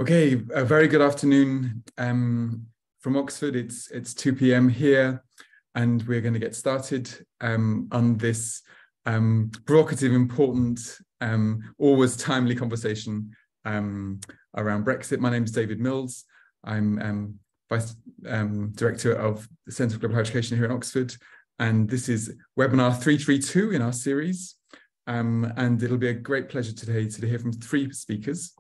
Okay, a very good afternoon from Oxford. It's 2 p.m. here, and we're going to get started on this provocative, important, always timely conversation around Brexit. My name is David Mills. I'm Vice Director of the Centre for Global Higher Education here in Oxford, and this is webinar 332 in our series. And it'll be a great pleasure today to hear from three speakers.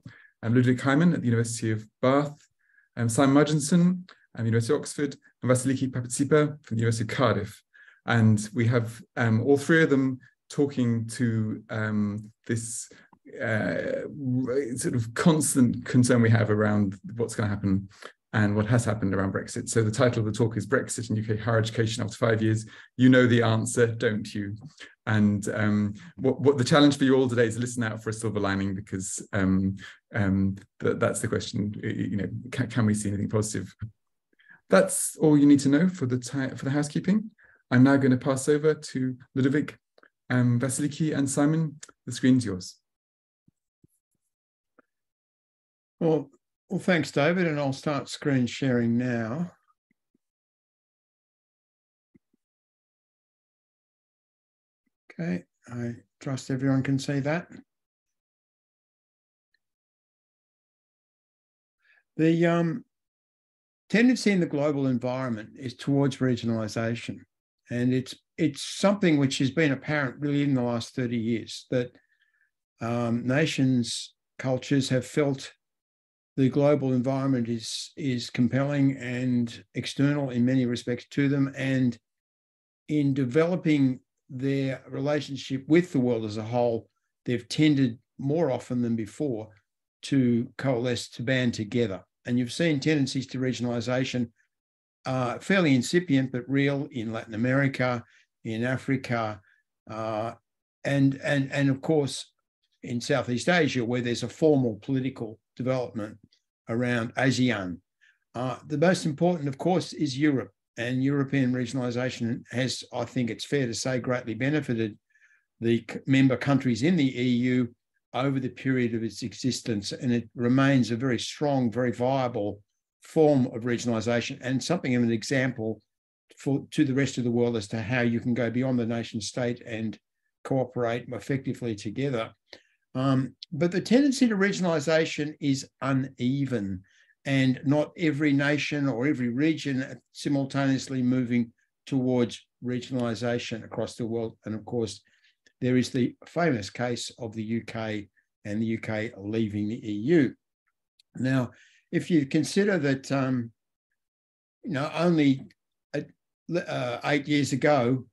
Ludovic Highman at the University of Bath, Simon Marginson at the University of Oxford, and Vassiliki Papatsiba from the University of Cardiff. And we have all three of them talking to this sort of constant concern we have around what's going to happen and what has happened around Brexit. So the title of the talk is Brexit and UK Higher Education After 5 Years. You know the answer, don't you? And what the challenge for you all today is to listen out for a silver lining, because that's the question. You know, can we see anything positive? That's all you need to know for the housekeeping. I'm now going to pass over to Ludovic, Vassiliki, and Simon. The screen's yours. Well, thanks, David, and I'll start screen sharing now. Okay, I trust everyone can see that. The tendency in the global environment is towards regionalisation, and it's something which has been apparent really in the last 30 years, that nations, cultures have felt the global environment is compelling and external in many respects to them, and in developing their relationship with the world as a whole, they've tended more often than before to coalesce, to band together. And you've seen tendencies to regionalisation fairly incipient but real in Latin America, in Africa, and of course in Southeast Asia, where there's a formal political development around ASEAN. The most important, of course, is Europe. And European regionalisation has, I think it's fair to say, greatly benefited the member countries in the EU over the period of its existence. And it remains a very strong, very viable form of regionalisation, and something of an example to the rest of the world as to how you can go beyond the nation state and cooperate effectively together. But the tendency to regionalisation is uneven, and not every nation or every region simultaneously moving towards regionalisation across the world. And of course, there is the famous case of the UK and the UK leaving the EU. Now, if you consider that, only 8 years ago,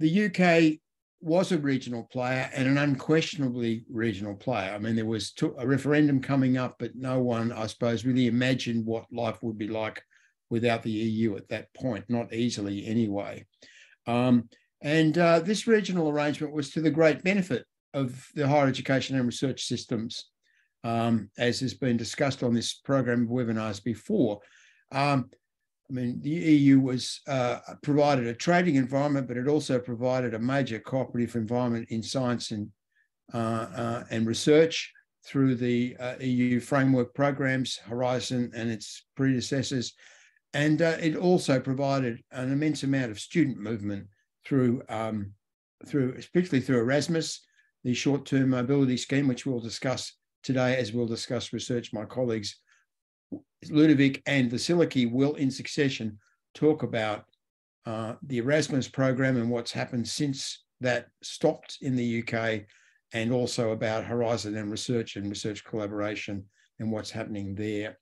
the UK was a regional player, and an unquestionably regional player. I mean, there was a referendum coming up, but no one, I suppose, really imagined what life would be like without the EU at that point, not easily anyway. This regional arrangement was to the great benefit of the higher education and research systems, as has been discussed on this program of webinars before. I mean, the EU was provided a trading environment, but it also provided a major cooperative environment in science and research through the EU framework programs, Horizon and its predecessors. And it also provided an immense amount of student movement especially through Erasmus, the short-term mobility scheme, which we'll discuss today, as we'll discuss research. My colleagues Ludovic and Vassiliki will, in succession, talk about the Erasmus program and what's happened since that stopped in the UK, and also about Horizon and research collaboration and what's happening there.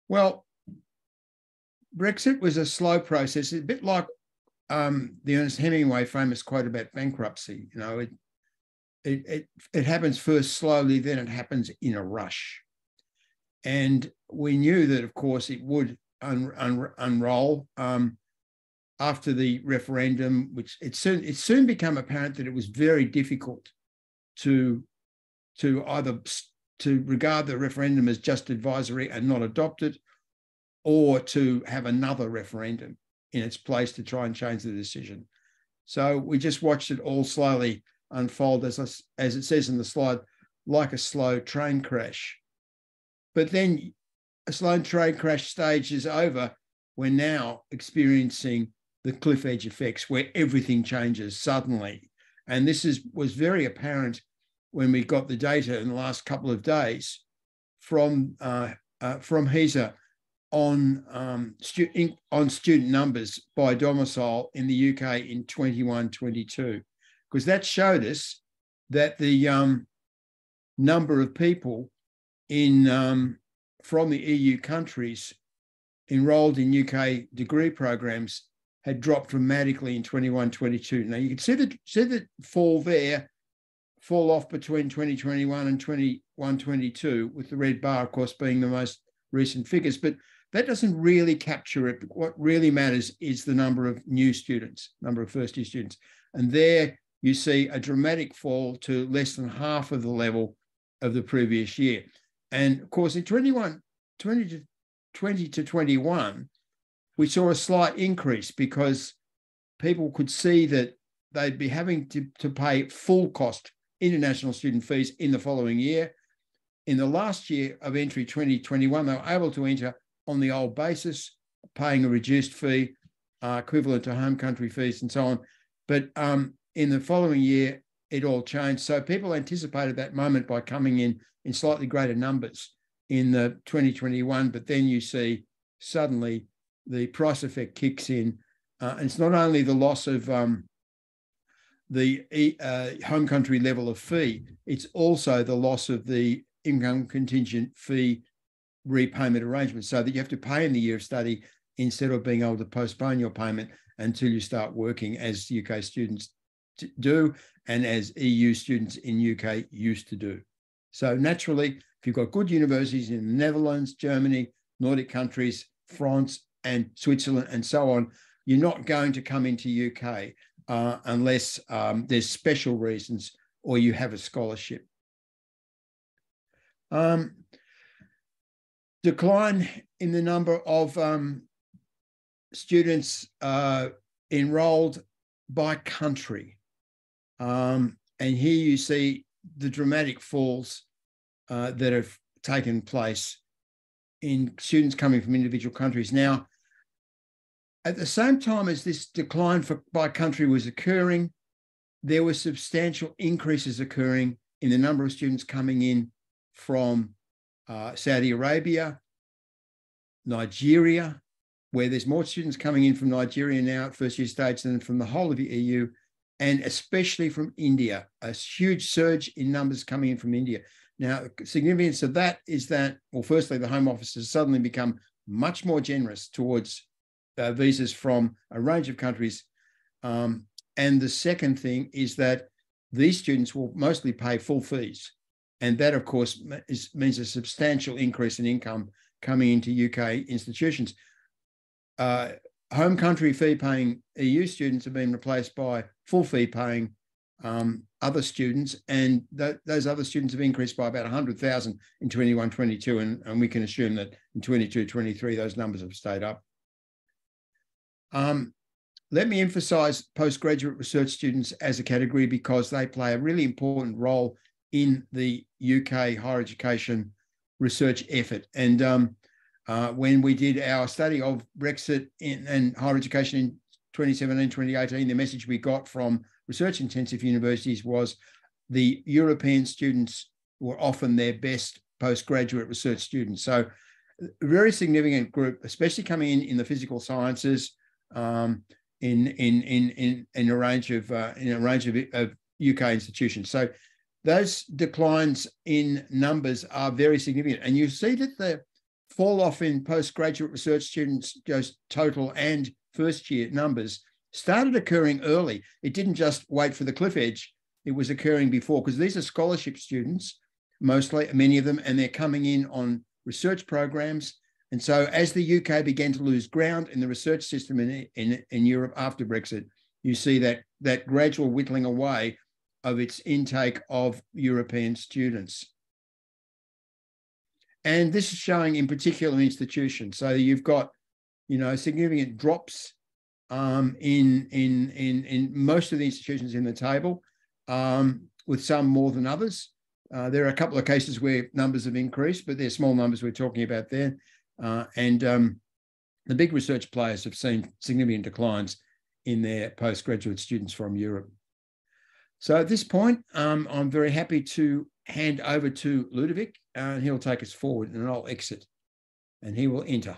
Well, Brexit was a slow process, a bit like the Ernest Hemingway famous quote about bankruptcy. You know, it happens first slowly, then it happens in a rush. And we knew that, of course, it would unroll after the referendum, which it soon became apparent that it was very difficult to regard the referendum as just advisory and not adopt it, or to have another referendum in its place to try and change the decision. So we just watched it all slowly unfold, as it says in the slide. like a slow train crash. But then a slow train crash stage is over. We're now experiencing the cliff edge effects where everything changes suddenly. And this was very apparent when we got the data in the last couple of days from HESA on student numbers by domicile in the UK in 21-22, because that showed us that the number of people in from the EU countries enrolled in UK degree programs had dropped dramatically in 21-22. Now you can see the fall off between 2021 and 21-22, with the red bar, of course, being the most recent figures, but that doesn't really capture it. What really matters is the number of new students, number of first-year students. And there you see a dramatic fall to less than half of the level of the previous year. And of course, in 20 to 21, we saw a slight increase because people could see that they'd be having to pay full cost international student fees in the following year. In the last year of entry, 2021, they were able to enter on the old basis, paying a reduced fee, equivalent to home country fees and so on. But in the following year, it all changed. So people anticipated that moment by coming in slightly greater numbers in the 2021, but then you see suddenly the price effect kicks in. And it's not only the loss of the home country level of fee, it's also the loss of the income contingent fee repayment arrangement, so that you have to pay in the year of study instead of being able to postpone your payment until you start working, as UK students do and as EU students in UK used to do. So naturally, if you've got good universities in the Netherlands, Germany, Nordic countries, France and Switzerland and so on, you're not going to come into UK unless there's special reasons or you have a scholarship. Decline in the number of students enrolled by country. And here you see the dramatic falls that have taken place in students coming from individual countries. Now, at the same time as this decline by country was occurring, there were substantial increases occurring in the number of students coming in from Saudi Arabia, Nigeria, where there's more students coming in from Nigeria now at first year stage than from the whole of the EU, and especially from India, a huge surge in numbers coming in from India. Now, the significance of that is that, well, firstly, the Home Office has suddenly become much more generous towards visas from a range of countries. And the second thing is that these students will mostly pay full fees. And that, of course, means a substantial increase in income coming into UK institutions. Home country fee-paying EU students have been replaced by full fee-paying other students, and those other students have increased by about 100,000 in 21-22, and we can assume that in 22-23 those numbers have stayed up. Let me emphasise postgraduate research students as a category because they play a really important role in the UK higher education research effort. And when we did our study of Brexit and higher education in 2017-2018, the message we got from research-intensive universities was the European students were often their best postgraduate research students. So a very significant group, especially coming in the physical sciences, in a range of UK institutions. So those declines in numbers are very significant, and you see that the fall off in postgraduate research students, goes total and first year numbers, started occurring early. It didn't just wait for the cliff edge. It was occurring before, because these are scholarship students, mostly, many of them, and they're coming in on research programs. And so as the UK began to lose ground in the research system in Europe after Brexit, you see that gradual whittling away of its intake of European students. And this is showing in particular institutions. So you've got, significant drops in most of the institutions in the table, with some more than others. There are a couple of cases where numbers have increased, but they're small numbers we're talking about there. The big research players have seen significant declines in their postgraduate students from Europe. So at this point, I'm very happy to hand over to Ludovic, and he'll take us forward, and I'll exit, and he will enter.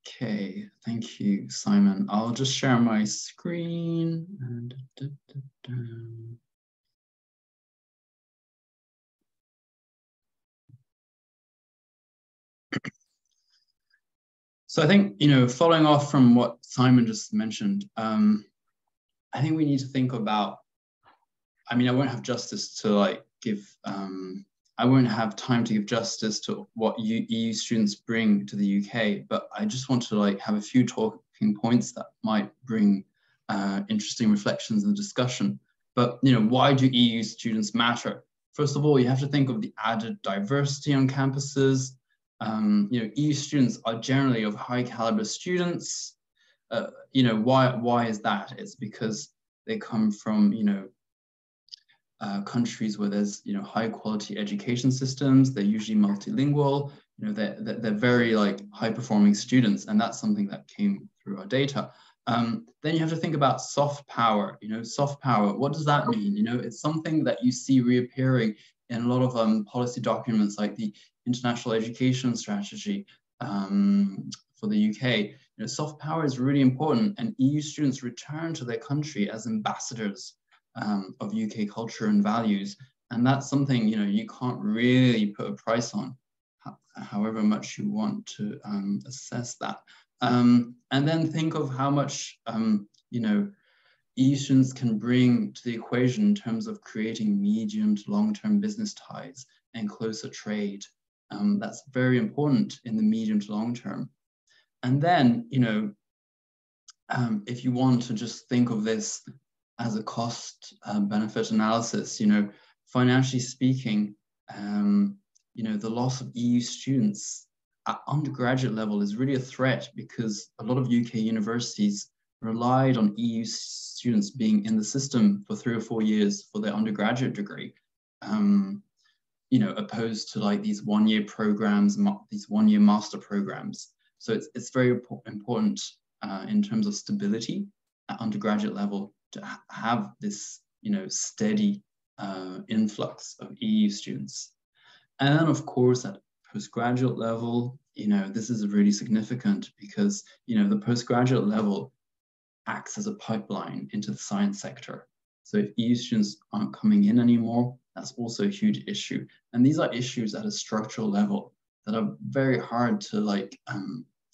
Okay, thank you, Simon. I'll just share my screen. So I think, following off from what Simon just mentioned, I think we need to think about, I won't have justice to I won't have time to give justice to what EU students bring to the UK, but I just want to have a few talking points that might bring interesting reflections and discussion. But, why do EU students matter? First of all, you have to think of the added diversity on campuses. EU students are generally of high caliber students. Why is that? It's because they come from, countries where there's, high quality education systems. They're usually multilingual. They're very high performing students, and that's something that came through our data. Then you have to think about soft power. Soft power. What does that mean? It's something that you see reappearing in a lot of policy documents, like the International Education Strategy for the UK. Soft power is really important, and EU students return to their country as ambassadors of UK culture and values. And that's something, you can't really put a price on, however much you want to assess that. And then think of how much, EU students can bring to the equation in terms of creating medium to long-term business ties and closer trade. That's very important in the medium to long term. And then, if you want to just think of this as a cost benefit analysis, financially speaking, the loss of EU students at undergraduate level is really a threat, because a lot of UK universities relied on EU students being in the system for 3 or 4 years for their undergraduate degree, opposed to these one-year programs, these one-year master programs. So it's very important in terms of stability at undergraduate level to have this, steady influx of EU students. And then, of course, at postgraduate level, this is really significant, because, the postgraduate level acts as a pipeline into the science sector. So if EU students aren't coming in anymore, that's also a huge issue. And these are issues at a structural level that are very hard to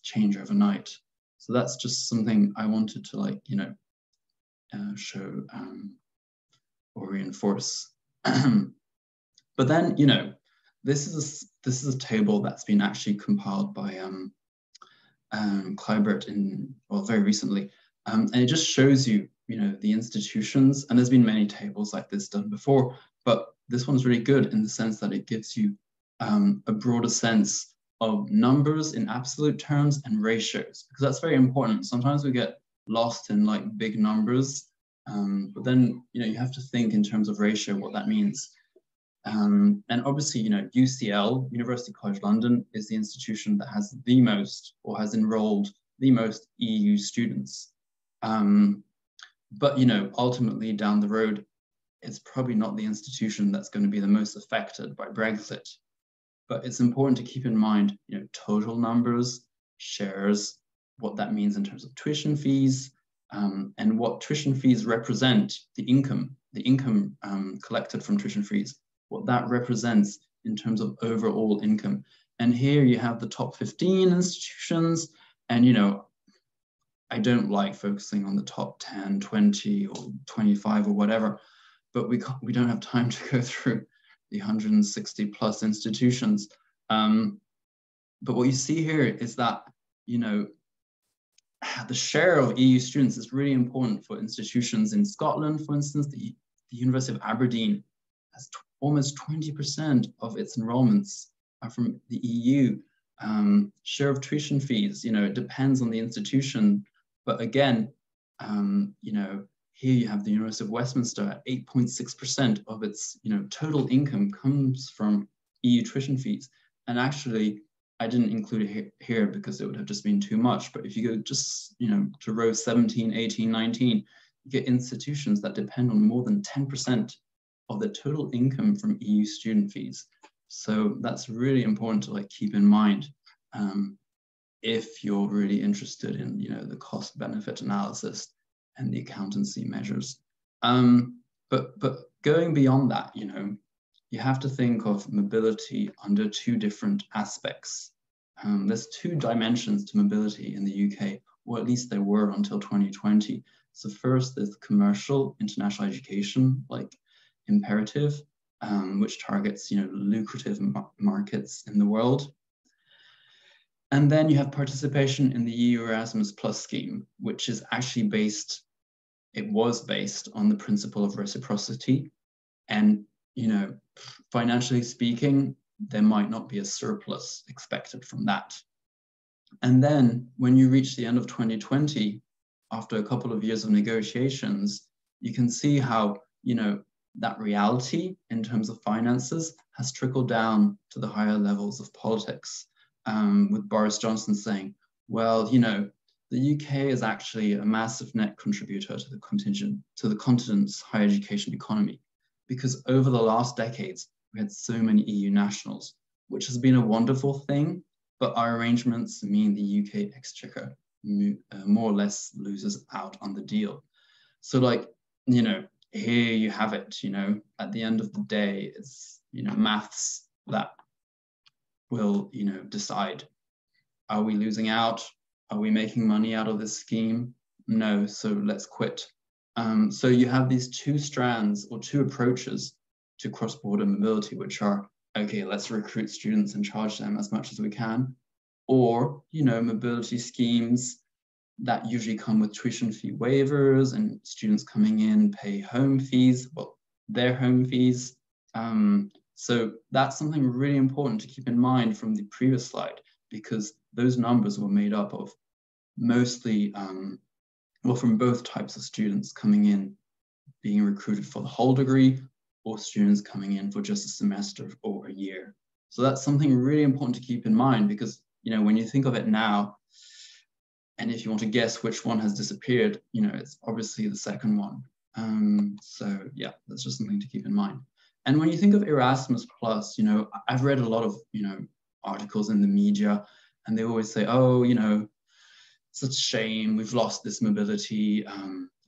change overnight. So that's just something I wanted to show or reinforce. But then, this is a table that's been actually compiled by Kleibert very recently. And it just shows you, the institutions, and there's been many tables like this done before, but this one's really good in the sense that it gives you a broader sense of numbers in absolute terms and ratios, because that's very important. Sometimes we get lost in big numbers, but then, you have to think in terms of ratio, what that means. And obviously, UCL, University College London, is the institution that has the most, or has enrolled the most EU students. But, ultimately down the road, it's probably not the institution that's going to be the most affected by Brexit. But it's important to keep in mind, total numbers, shares, what that means in terms of tuition fees, and what tuition fees represent, the income collected from tuition fees, what that represents in terms of overall income. And here you have the top 15 institutions, and I don't like focusing on the top 10, 20, or 25 or whatever, but we don't have time to go through the 160 plus institutions. But what you see here is that, the share of EU students is really important for institutions in Scotland. For instance, the University of Aberdeen has almost 20% of its enrollments are from the EU. Share of tuition fees, it depends on the institution. But again, here you have the University of Westminster at 8.6% of its total income comes from EU tuition fees. And actually, I didn't include it here because it would have just been too much. But if you go just to row 17, 18, 19, you get institutions that depend on more than 10% of the total income from EU student fees. So that's really important to keep in mind if you're really interested in the cost benefit analysis and the accountancy measures. But going beyond that, you have to think of mobility under two different aspects. There's two dimensions to mobility in the UK, or at least there were until 2020. So first, there's commercial international education, imperative, which targets lucrative markets in the world. And then you have participation in the EU Erasmus Plus scheme, which is actually was based on the principle of reciprocity. And financially speaking, there might not be a surplus expected from that. And then when you reach the end of 2020, after a couple of years of negotiations, you can see how, that reality in terms of finances has trickled down to the higher levels of politics, with Boris Johnson saying, well, the UK is actually a massive net contributor to the continent's higher education economy, because over the last decades, we had so many EU nationals, which has been a wonderful thing, but our arrangements mean the UK exchequer more or less loses out on the deal. So here you have it, at the end of the day, it's, maths that will, decide, are we losing out? Are we making money out of this scheme? No, so let's quit. So you have these two strands or two approaches to cross-border mobility, which are, okay, let's recruit students and charge them as much as we can, or, mobility schemes that usually come with tuition fee waivers and students coming in pay home fees, their home fees. So that's something really important to keep in mind from the previous slide, because those numbers were made up of mostly, from both types of students coming in, being recruited for the whole degree, or students coming in for just a semester or a year. So that's something really important to keep in mind, because, when you think of it now, and if you want to guess which one has disappeared, it's obviously the second one. So yeah, that's just something to keep in mind. And when you think of Erasmus Plus, I've read a lot of, articles in the media, and they always say, oh, it's a shame we've lost this mobility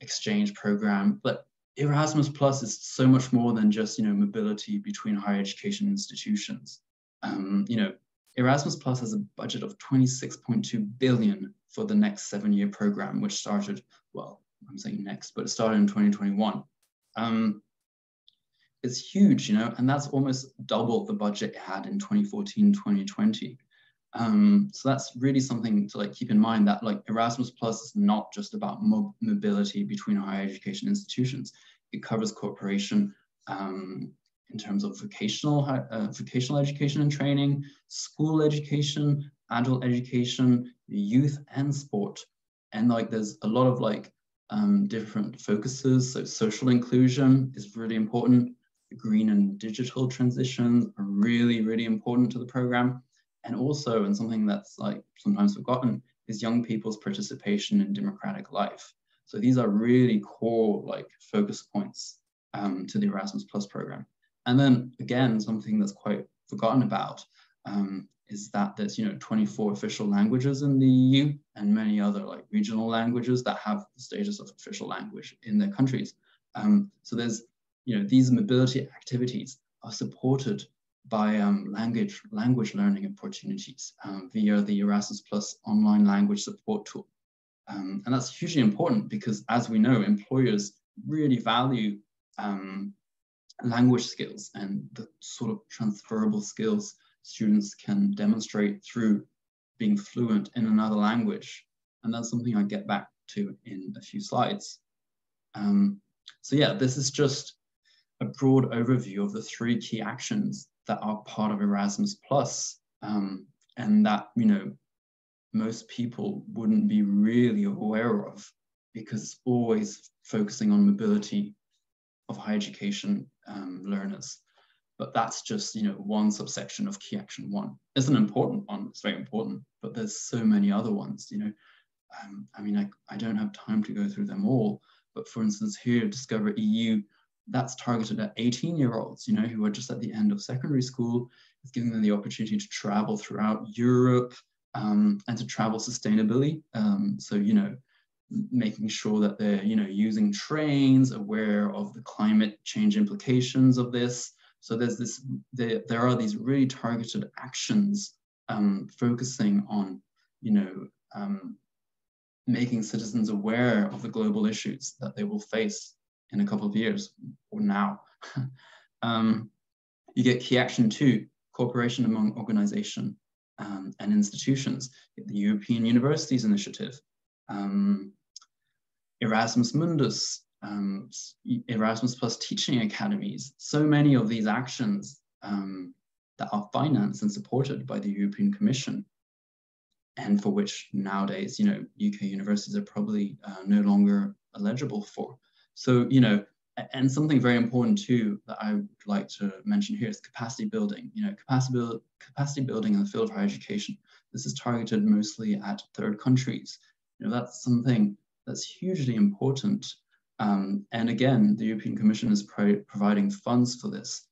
exchange program. But Erasmus Plus is so much more than just, mobility between higher education institutions. Erasmus Plus has a budget of 26.2 billion for the next 7-year program, which started, well, I'm saying next, but it started in 2021. It's huge, and that's almost double the budget it had in 2014, 2020. So that's really something to keep in mind, that Erasmus Plus is not just about mobility between higher education institutions. It covers cooperation in terms of vocational education and training, school education, adult education, youth and sport. And there's a lot of different focuses. So social inclusion is really important. The green and digital transitions are really, really important to the program. And also, and something that's sometimes forgotten, is young people's participation in democratic life. So these are really core focus points to the Erasmus Plus program. And then again, something that's quite forgotten about is that there's 24 official languages in the EU, and many other regional languages that have the status of official language in their countries. So there's these mobility activities are supported by language learning opportunities via the Erasmus Plus online language support tool. And that's hugely important because, as we know, employers really value language skills and the sort of transferable skills students can demonstrate through being fluent in another language. And that's something I'll get back to in a few slides. So yeah, this is just a broad overview of the 3 key actions that are part of Erasmus Plus, and that most people wouldn't be really aware of, because it's always focusing on mobility of higher education learners. But that's just, you know, one subsection of key action 1. It's an important one, it's very important, but there's so many other ones, you know. I mean, I don't have time to go through them all, but for instance, here, Discover EU, that's targeted at 18-year-olds, you know, who are just at the end of secondary school. It's giving them the opportunity to travel throughout Europe and to travel sustainably. So, you know, making sure that they're, you know, using trains, aware of the climate change implications of this. So there's this, there are these really targeted actions focusing on, you know, making citizens aware of the global issues that they will face in a couple of years or now. You get key action 2, cooperation among organization and institutions. The European Universities Initiative, Erasmus Mundus, Erasmus Plus teaching academies, so many of these actions that are financed and supported by the European Commission, and for which nowadays, you know, UK universities are probably no longer eligible for. So, you know, and something very important too that I would like to mention here is capacity building. You know, capacity building in the field of higher education. This is targeted mostly at third countries. You know, that's something that's hugely important. And again, the European Commission is providing funds for this.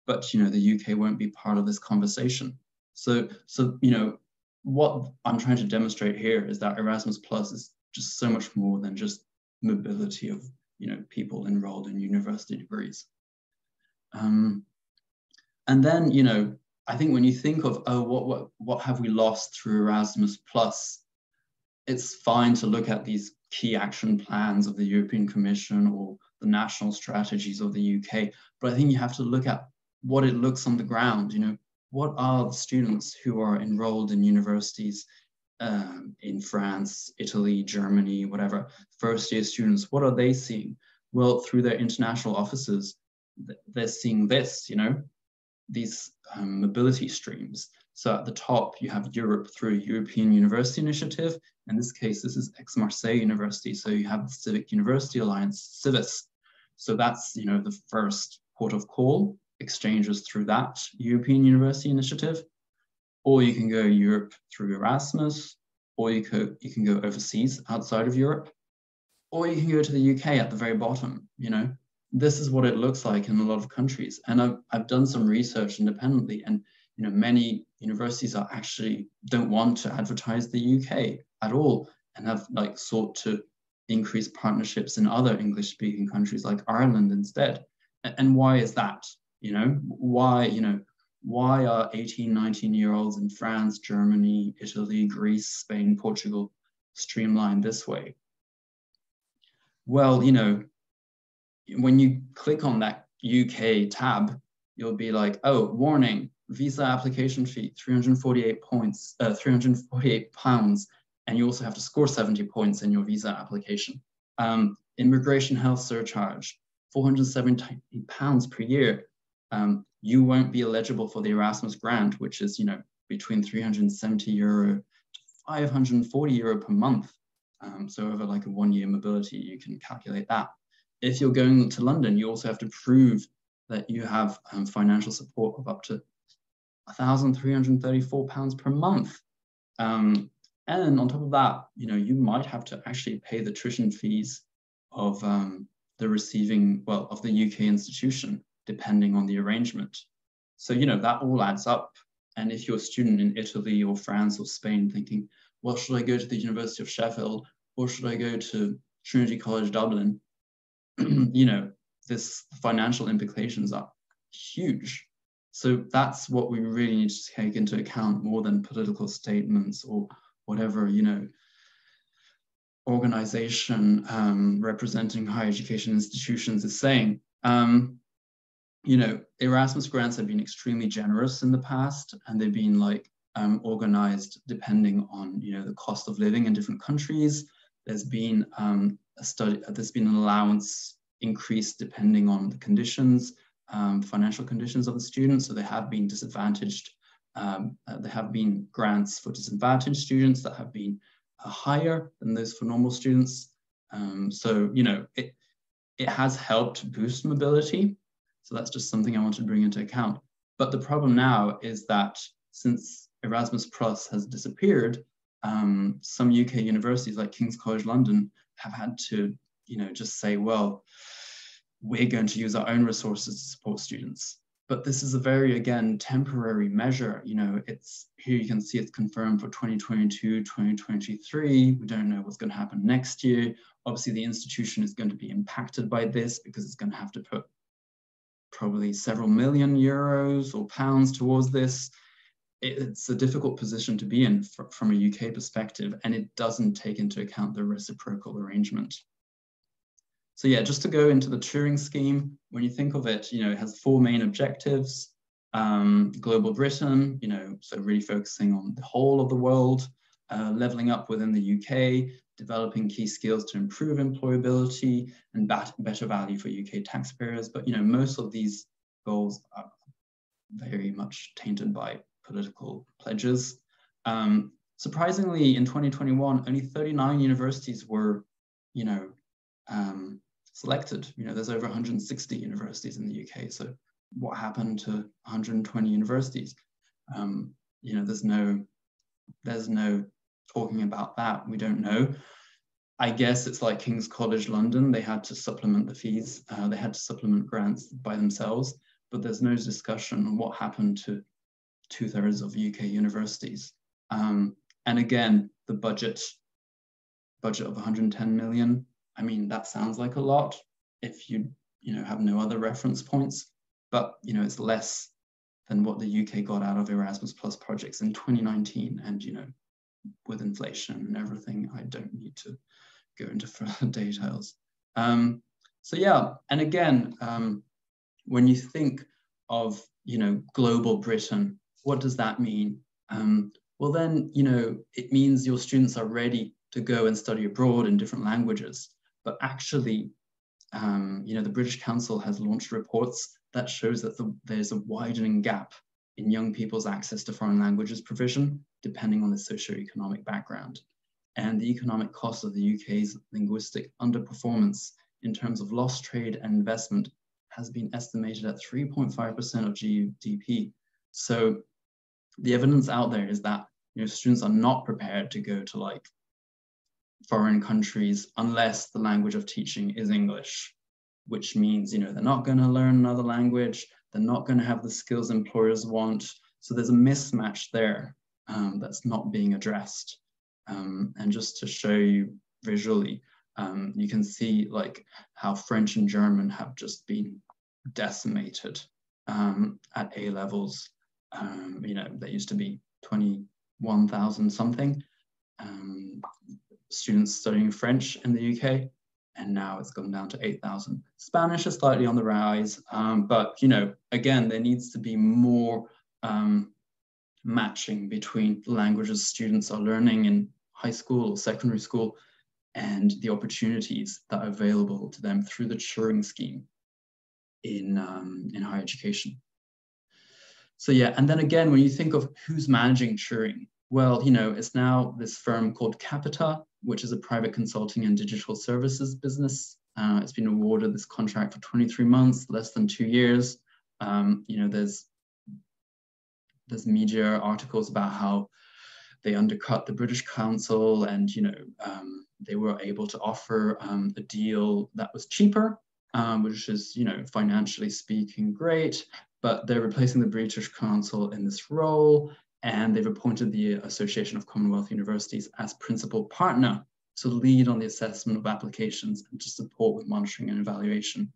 But, you know, the UK won't be part of this conversation. So you know, what I'm trying to demonstrate here is that Erasmus Plus is just so much more than just mobility of, you know, people enrolled in university degrees. And then, you know, I think when you think of, oh, what have we lost through Erasmus Plus, it's fine to look at these key action plans of the European Commission or the national strategies of the UK, but I think you have to look at what it looks on the ground. You know, what are the students who are enrolled in universities in France, Italy, Germany, whatever, first-year students, what are they seeing? Well, through their international offices, they're seeing this, you know, these mobility streams. So at the top, you have Europe through European University Initiative. In this case, this is Aix-Marseille University. So you have the Civic University Alliance, CIVIS. So that's, you know, the first port of call, exchanges through that European University Initiative. Or you can go Europe through Erasmus, or you can go overseas outside of Europe, or you can go to the UK at the very bottom. You know, this is what it looks like in a lot of countries. And I've done some research independently, and you know, many universities are actually don't want to advertise the UK at all, and have like sought to increase partnerships in other English-speaking countries like Ireland instead. And why is that? You know, why are 18, 19-year-olds in France, Germany, Italy, Greece, Spain, Portugal streamlined this way? Well, you know, when you click on that UK tab, you'll be like, oh, warning, visa application fee, 348 pounds, and you also have to score 70 points in your visa application. Immigration health surcharge, 470 pounds per year. You won't be eligible for the Erasmus grant, which is, you know, between 370 euro to 540 euro per month. So over like a 1-year mobility, you can calculate that. If you're going to London, you also have to prove that you have financial support of up to £1,334 per month. And on top of that, you know, you might have to actually pay the tuition fees of the receiving, well, of the UK institution, depending on the arrangement. So, you know, that all adds up. And if you're a student in Italy or France or Spain thinking, well, should I go to the University of Sheffield or should I go to Trinity College Dublin? You know, this financial implications are huge. So that's what we really need to take into account more than political statements or whatever, you know, organization representing higher education institutions is saying. You know, Erasmus grants have been extremely generous in the past, and they've been like organized depending on, you know, the cost of living in different countries. There's been there's been an allowance increase depending on the conditions, financial conditions of the students. So they have been disadvantaged. There have been grants for disadvantaged students that have been higher than those for normal students. So, you know, it has helped boost mobility. So that's just something I want to bring into account. But the problem now is that since Erasmus Plus has disappeared, some UK universities like King's College London have had to, you know, just say, well, we're going to use our own resources to support students. But this is a very, again, temporary measure. You know, it's here you can see it's confirmed for 2022, 2023. We don't know what's going to happen next year. Obviously, the institution is going to be impacted by this because it's going to have to put probably several million euros or pounds towards this. It's a difficult position to be in from a UK perspective, and it doesn't take into account the reciprocal arrangement. So yeah, just to go into the Turing scheme, when you think of it, you know, it has 4 main objectives. Global Britain, you know, so really focusing on the whole of the world, leveling up within the UK, developing key skills to improve employability and better value for UK taxpayers. But, you know, most of these goals are very much tainted by political pledges. Surprisingly, in 2021, only 39 universities were, you know, selected. You know, there's over 160 universities in the UK. So what happened to 120 universities? You know, there's no talking about that. We don't know. I guess it's like King's College London. They had to supplement the fees. They had to supplement grants by themselves, but there's no discussion on what happened to 2/3 of UK universities. And again, the budget of 110 million. I mean, that sounds like a lot if you know, have no other reference points, but, you know, it's less than what the UK got out of Erasmus Plus projects in 2019. And, you know, with inflation and everything, I don't need to go into further details. So yeah, and again, when you think of, you know, global Britain, what does that mean? Well then, you know, it means your students are ready to go and study abroad in different languages. But actually, you know, the British Council has launched reports that shows that there's a widening gap in young people's access to foreign languages provision, depending on the socioeconomic background. And the economic cost of the UK's linguistic underperformance in terms of lost trade and investment has been estimated at 3.5% of GDP. So the evidence out there is that, you know, students are not prepared to go to like foreign countries unless the language of teaching is English, which means, you know, they're not going to learn another language, they're not going to have the skills employers want. So there's a mismatch there that's not being addressed. And just to show you visually, you can see like how French and German have just been decimated at A levels. You know, there used to be 21,000 something students studying French in the UK, and now it's gone down to 8,000. Spanish is slightly on the rise, but, you know, again, there needs to be more matching between the languages students are learning in high school or secondary school and the opportunities that are available to them through the Turing scheme in higher education. So yeah, and then again, when you think of who's managing Turing, well, you know, it's now this firm called Capita, which is a private consulting and digital services business. It's been awarded this contract for 23 months, less than 2 years. You know, there's media articles about how they undercut the British Council and, you know, they were able to offer a deal that was cheaper, which is, you know, financially speaking, great, but they're replacing the British Council in this role, and they've appointed the Association of Commonwealth Universities as principal partner to lead on the assessment of applications and to support with monitoring and evaluation.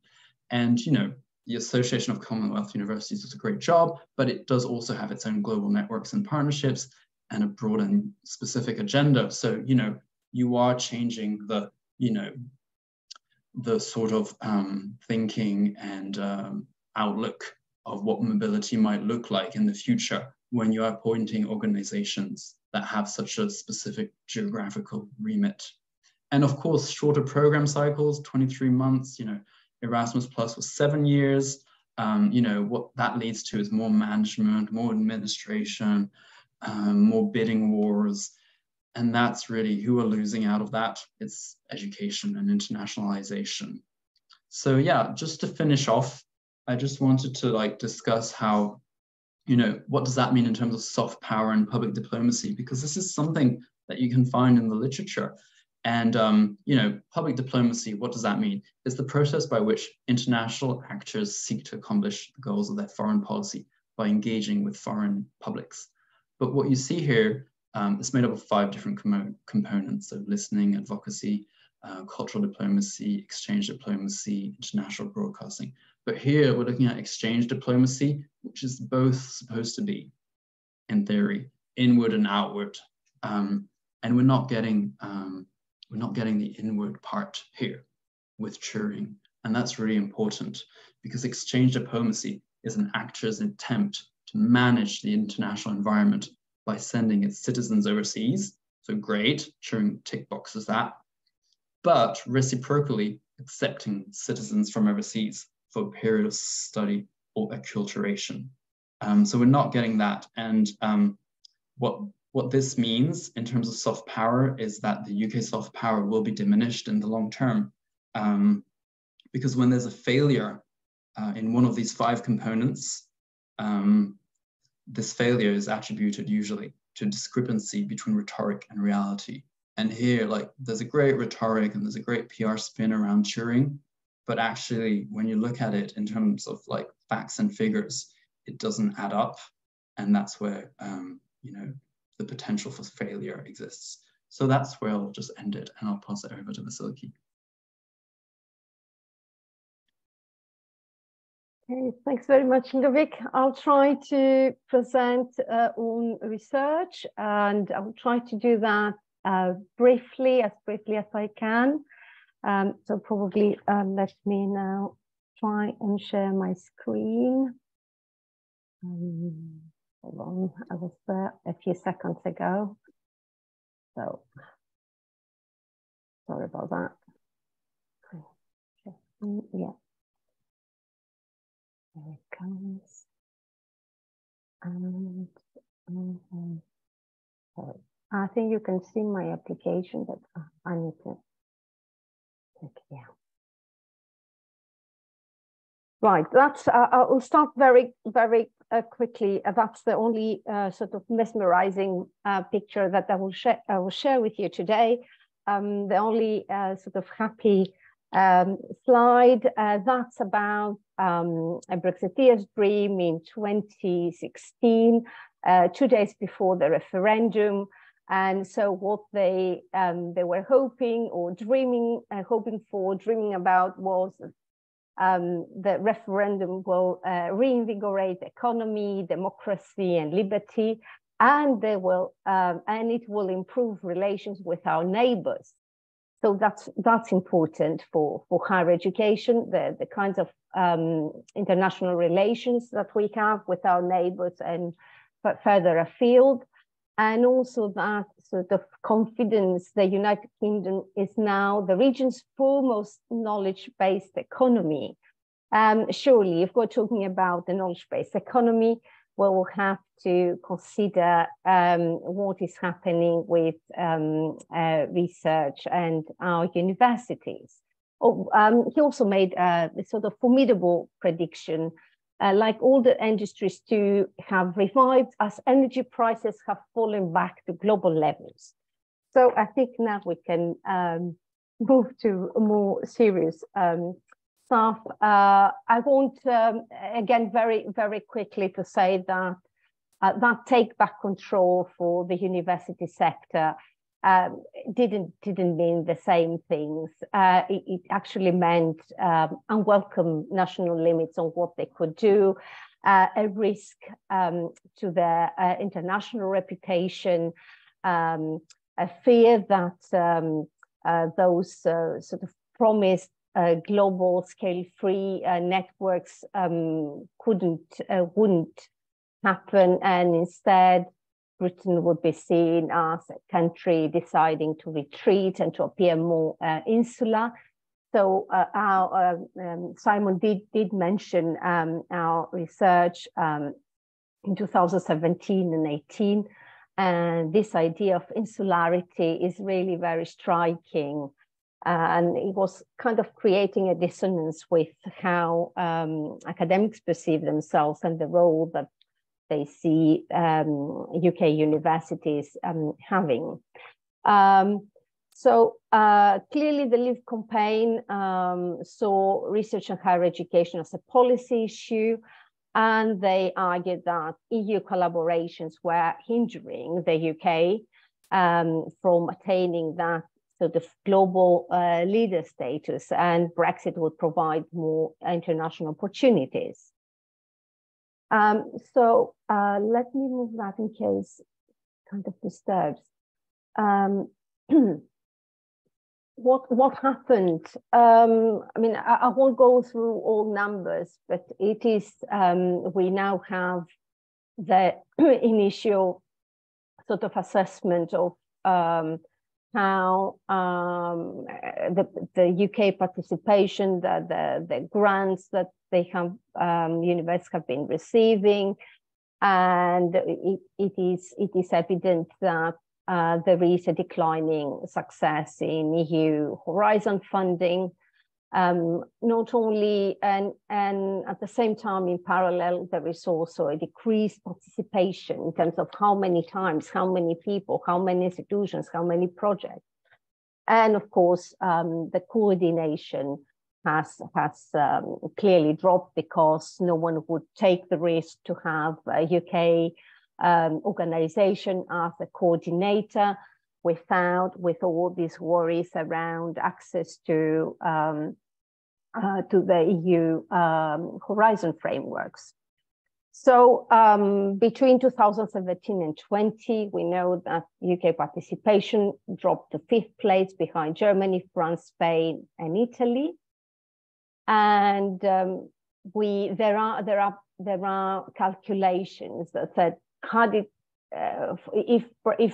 And, you know, the Association of Commonwealth Universities does a great job, but it does also have its own global networks and partnerships and a broad and specific agenda. So, you know, you are changing the, you know, the sort of thinking and outlook of what mobility might look like in the future when you are appointing organizations that have such a specific geographical remit. And of course, shorter program cycles, 23 months, you know, Erasmus Plus was 7 years. You know, what that leads to is more management, more administration, more bidding wars. And that's really who are losing out of that. It's education and internationalization. So yeah, just to finish off, I just wanted to like discuss how, you know, what does that mean in terms of soft power and public diplomacy? Because this is something that you can find in the literature. And, you know, public diplomacy, what does that mean? It's the process by which international actors seek to accomplish the goals of their foreign policy by engaging with foreign publics. But what you see here, it's made up of 5 different components, so listening, advocacy, cultural diplomacy, exchange diplomacy, international broadcasting. But here we're looking at exchange diplomacy, which is both supposed to be, in theory, inward and outward. And we're not getting the inward part here with Turing. And that's really important because exchange diplomacy is an actor's attempt to manage the international environment by sending its citizens overseas. So great, Turing tick boxes that, but reciprocally accepting citizens from overseas for a period of study or acculturation. So we're not getting that. And what this means in terms of soft power is that the UK soft power will be diminished in the long term, because when there's a failure in one of these 5 components, this failure is attributed usually to discrepancy between rhetoric and reality. And here, like, there's a great rhetoric and there's a great PR spin around Turing, but actually, when you look at it in terms of like facts and figures, it doesn't add up, and that's where you know, the potential for failure exists. So that's where I'll just end it, and I'll pass it over to Vassiliki. Okay, thanks very much, Ludovic. I'll try to present on research, and I'll try to do that briefly as I can. So probably let me now try and share my screen. Hold on, I was there a few seconds ago. So sorry about that. Yeah. There it comes. And sorry. I think you can see my application, but I need to click here. Right, that's, I'll start very quickly. That's the only sort of mesmerizing picture that I will share with you today. The only sort of happy slide, that's about a Brexiteer's dream in 2016, 2 days before the referendum. And so what they were hoping or dreaming about was the referendum will reinvigorate the economy, democracy, and liberty, and they will and it will improve relations with our neighbors. So that's important for higher education, the kinds of international relations that we have with our neighbors and further afield. And also that sort of confidence the United Kingdom is now the region's foremost knowledge-based economy. Surely, if we're talking about the knowledge-based economy, we'll have to consider what is happening with research and our universities. He also made a sort of formidable prediction, like all the industries to have revived as energy prices have fallen back to global levels. So I think now we can move to more serious stuff. I want, again, very quickly to say that that take back control for the university sector didn't mean the same things. It actually meant unwelcome national limits on what they could do, a risk to their international reputation, a fear that those sort of promised global scale-free networks wouldn't happen, and instead Britain would be seen as a country deciding to retreat and to appear more insular. So Simon did mention our research in 2017 and 18 And this idea of insularity is really very striking. And it was kind of creating a dissonance with how academics perceive themselves and the role that they see UK universities having. So clearly the Leave campaign saw research and higher education as a policy issue, and they argued that EU collaborations were hindering the UK from attaining that sort of global leader status, and Brexit would provide more international opportunities. So let me move that in case it kind of disturbs. What happened? I mean, I won't go through all numbers, but it is, we now have the initial sort of assessment of how the UK participation, the grants that they have, universities have been receiving, and it is evident that there is a declining success in EU Horizon funding, not only, and at the same time, in parallel, there is also a decreased participation in terms of how many times, how many people, how many institutions, how many projects. And of course, the coordination has clearly dropped because no one would take the risk to have a UK organization as a coordinator with all these worries around access to the EU Horizon frameworks. So between 2017 and 20, we know that UK participation dropped to 5th place behind Germany, France, Spain, and Italy. And there are calculations that said, had it if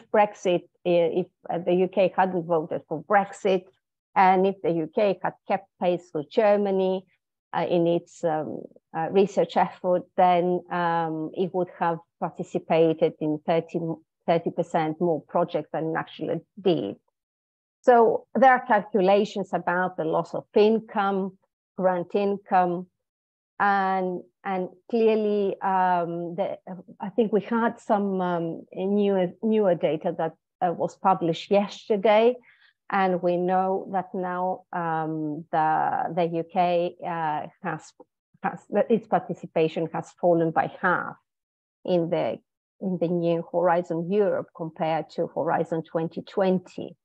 Brexit, if the UK hadn't voted for Brexit, and if the UK had kept pace with Germany in its research effort, then it would have participated in 30% more projects than it actually did. So there are calculations about the loss of income, grant income, and clearly, I think we had some newer data that was published yesterday, and we know that now the UK its participation has fallen by half in the new Horizon Europe compared to Horizon 2020,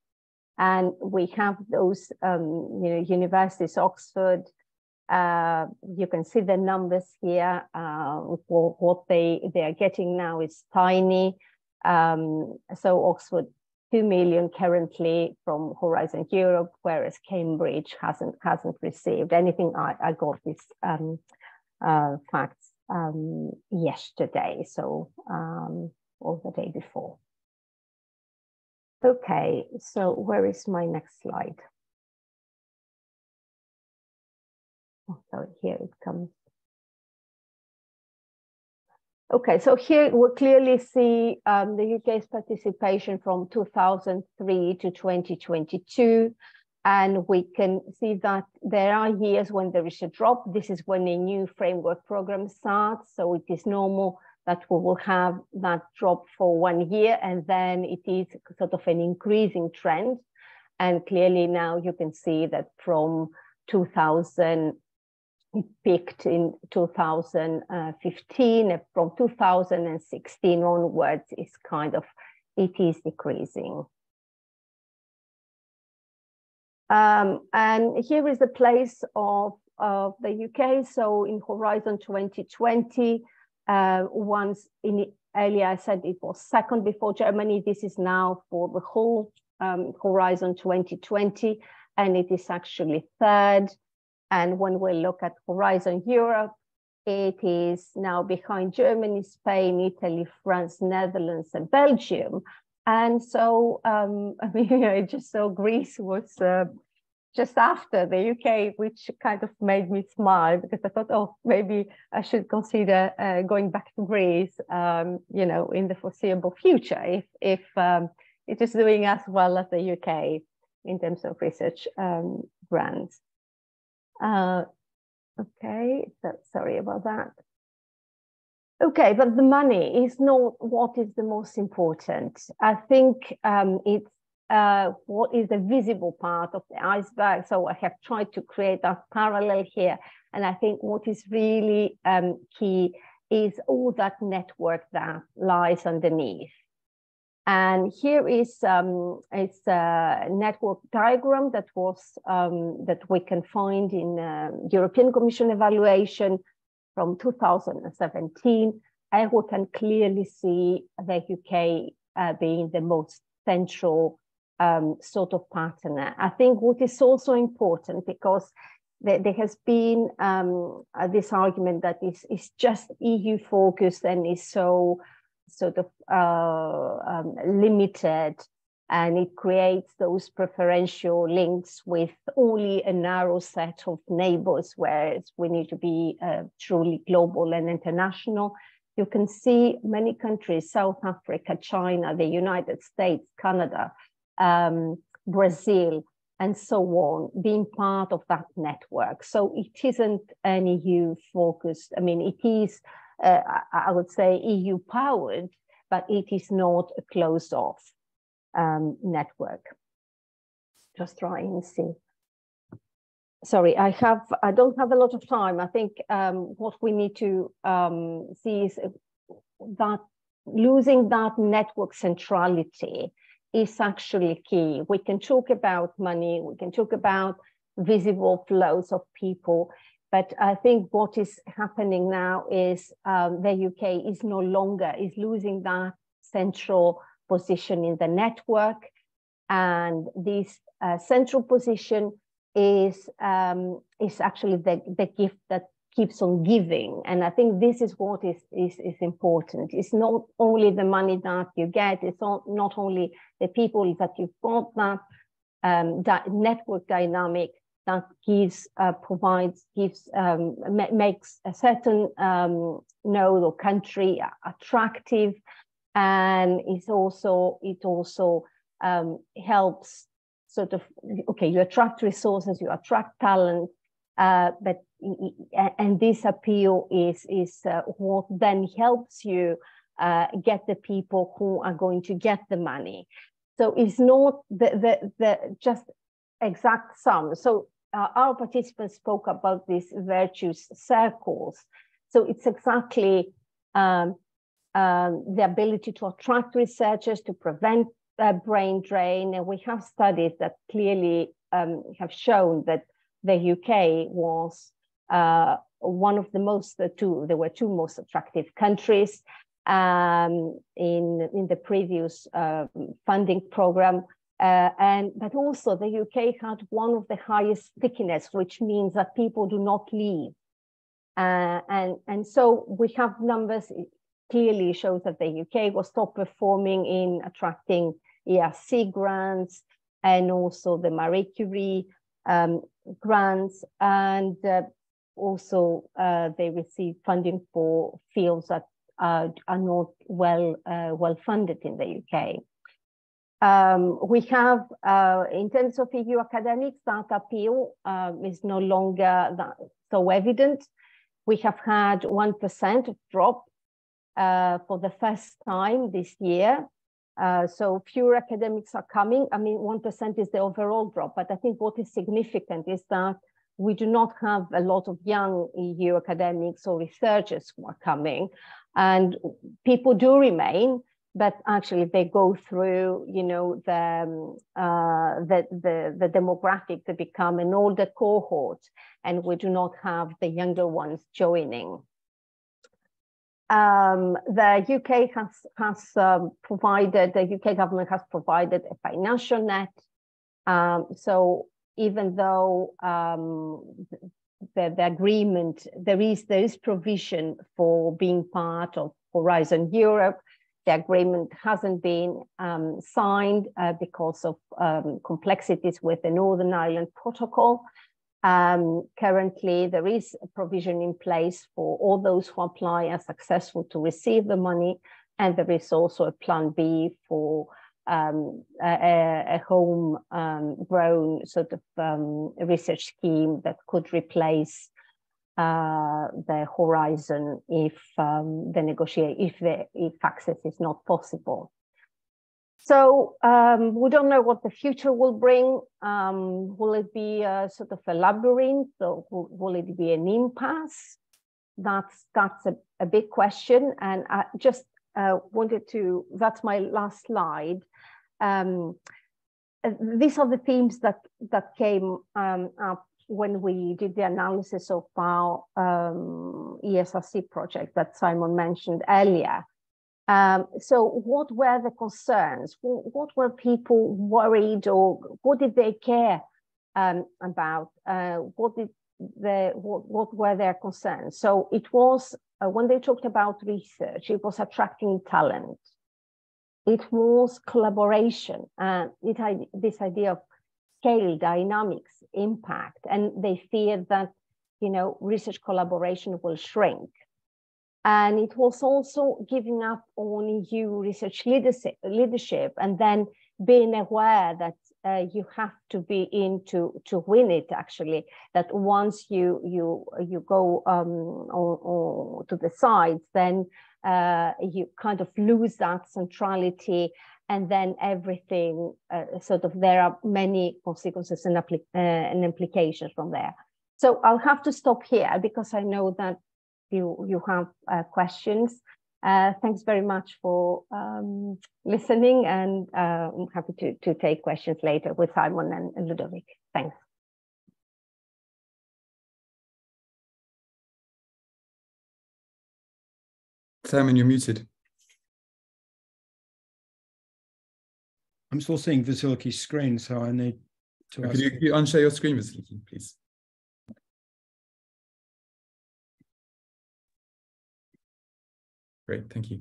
and we have those universities, Oxford. You can see the numbers here. What they are getting now is tiny. So Oxford, 2 million currently from Horizon Europe, whereas Cambridge hasn't received anything. I got these facts yesterday, so or the day before. Okay, so where is my next slide? Oh, sorry, here it comes. Okay, so here we clearly see the UK's participation from 2003 to 2022, and we can see that there are years when there is a drop. This is when a new framework program starts, so it is normal that we will have that drop for 1 year, and then it is sort of an increasing trend. And clearly now you can see that from 2000, it peaked in 2015, from 2016 onwards, it is decreasing. And here is the place of the UK. So in Horizon 2020, earlier I said it was second before Germany. This is now for the whole Horizon 2020, and it is actually third. And when we look at Horizon Europe, it is now behind Germany, Spain, Italy, France, Netherlands, and Belgium. And so, I mean, I just saw Greece was just after the UK, which kind of made me smile, because I thought, oh, maybe I should consider going back to Greece, you know, in the foreseeable future, if it is doing as well as the UK in terms of research grants. Okay, so sorry about that. Okay, but the money is not what is the most important. I think it's what is the visible part of the iceberg. So I have tried to create that parallel here. And I think what is really key is all that network that lies underneath. And here is it's a network diagram that was that we can find in European Commission evaluation from 2017, and we can clearly see the UK being the most central sort of partner. I think what is also important, because there has been this argument that is just EU focused and is so sort of limited, and it creates those preferential links with only a narrow set of neighbors, whereas we need to be truly global and international. You can see many countries, South Africa, China, the United States, Canada, Brazil, and so on, being part of that network. So it isn't an EU focused, I mean, it is, I would say, EU powered, but it is not a closed off network. Just try and see. Sorry, I don't have a lot of time. I think what we need to see is that losing that network centrality is actually key. We can talk about money, we can talk about visible flows of people, but I think what is happening now is the UK is no longer, is losing that central position in the network. And this central position is actually the gift that keeps on giving. And I think this is what is important. It's not only the money that you get, it's not only the people that you've got, that network dynamic that gives, makes a certain node or country attractive, and it also helps sort of, okay, you attract resources, you attract talent, and this appeal is what then helps you get the people who are going to get the money. So it's not the just exact sum. So our participants spoke about these virtuous circles. So it's exactly the ability to attract researchers, to prevent brain drain. And we have studies that clearly have shown that the UK was one of the most, there were two most attractive countries in the previous funding program. But also the UK had one of the highest stickiness, which means that people do not leave. And so we have numbers, it clearly shows that the UK was top performing in attracting ESRC grants, and also the Marie Curie grants, and also they receive funding for fields that are not well funded in the UK. We have, in terms of EU academics, that appeal is no longer so evident. We have had 1% drop for the first time this year. So fewer academics are coming. I mean, 1% is the overall drop, but I think what is significant is that we do not have a lot of young EU academics or researchers who are coming, and people do remain, but actually they go through, you know, the demographic to become an older cohort, and we do not have the younger ones joining. The UK has provided, the UK government has provided a financial net. So even though the agreement, there is provision for being part of Horizon Europe, The agreement hasn't been signed because of complexities with the Northern Ireland Protocol. Currently, there is a provision in place for all those who apply are successful to receive the money, and there is also a plan B for a home-grown sort of research scheme that could replace the Horizon if if access is not possible. So we don't know what the future will bring. Will it be a sort of a labyrinth, or will it be an impasse? That's a big question, and I just wanted to. That's my last slide. These are the themes that came up when we did the analysis of our ESRC project that Simon mentioned earlier. So what were the concerns? What were people worried, or what did they care about? What were their concerns? So it was, when they talked about research, it was attracting talent. It was collaboration, and this idea of scale, dynamics, impact, and they feared that, research collaboration will shrink. And it was also giving up on EU research leadership, and then being aware that you have to be in to win it, actually, that once you go to the sides, then you kind of lose that centrality, and then everything there are many consequences and implications from there. So I'll have to stop here because I know that you have questions. Thanks very much for listening, and I'm happy to take questions later with Simon and Ludovic. Thanks. Simon, you're muted. I'm still seeing Vassiliki's screen, so I need to ask. Could you unshare your screen, Vassiliki, please? Great, thank you.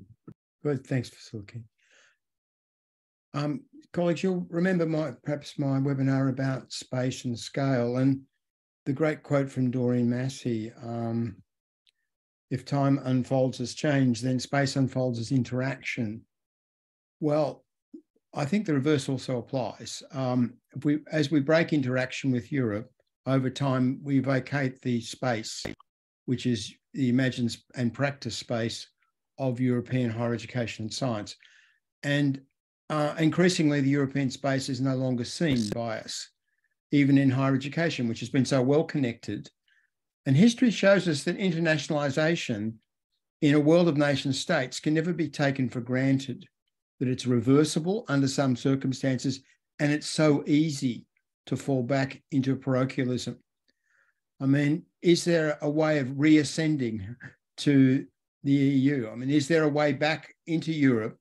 Good, thanks, Vassiliki. Colleagues, you'll remember perhaps my webinar about space and scale, and the great quote from Doreen Massey, if time unfolds as change, then space unfolds as interaction. Well, I think the reverse also applies. As we break interaction with Europe, over time, we vacate the space, which is the imagine and practice space of European higher education and science. And increasingly, the European space is no longer seen by us, even in higher education, which has been so well connected. And history shows us that internationalization in a world of nation states can never be taken for granted, that it's reversible under some circumstances, and it's so easy to fall back into parochialism. I mean, is there a way of reascending to the EU? I mean, is there a way back into Europe